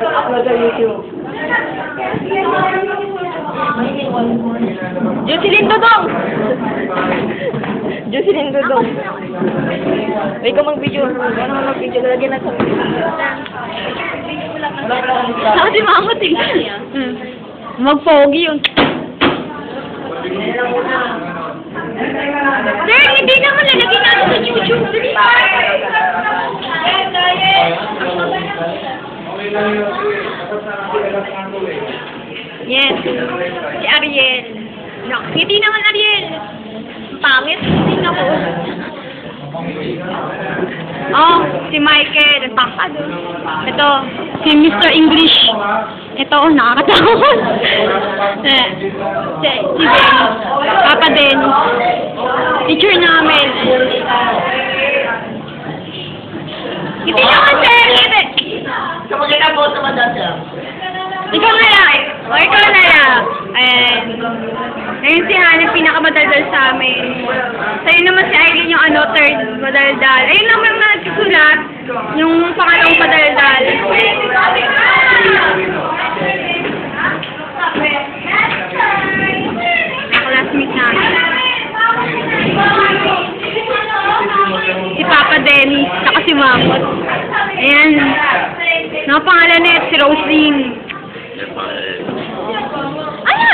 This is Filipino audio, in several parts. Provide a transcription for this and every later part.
Upload sa YouTube. Jocelyn Dodong! Jocelyn Dodong. May ka mag-video. Ano mag-video? Lalagyan na sa video. Saan si Mamot eh? Mag-pogi yun. Sir, hindi naman lalagyan natin sa YouTube. Yes. Si Ariel. No, hindi naman Ariel. Pangit. Hindi na po. Oh, si Michael. Pangkat. Ito, si Mr. English. Ito, nakakatakot. Si Dennis. Papa Dennis. Teacher namin. Hindi naman sir. Kapag kita po sa madasya. Ikaw na lang. O, ikaw na lang. Ayan. Ngayon si Hannah pinakamadaldal sa amin. Sa'yo naman si Aileen yung third madaldal. Ayun naman na nagsusulat. Yung pangalawang madaldal. Classmate namin. Si Papa Dennis, saka si Mamot. Ayan. Pangalan net, si Roslyn.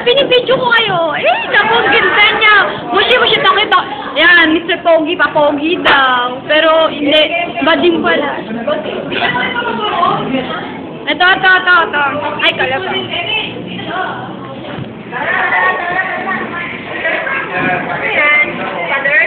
Binibidyo ko kayo. Naku, ang ganda niya. Mushi takita. Yan, Mr. Pogi, papogi daw. Pero, hindi. Bading pala. Ito. Ay, kalapa. Ayan, father.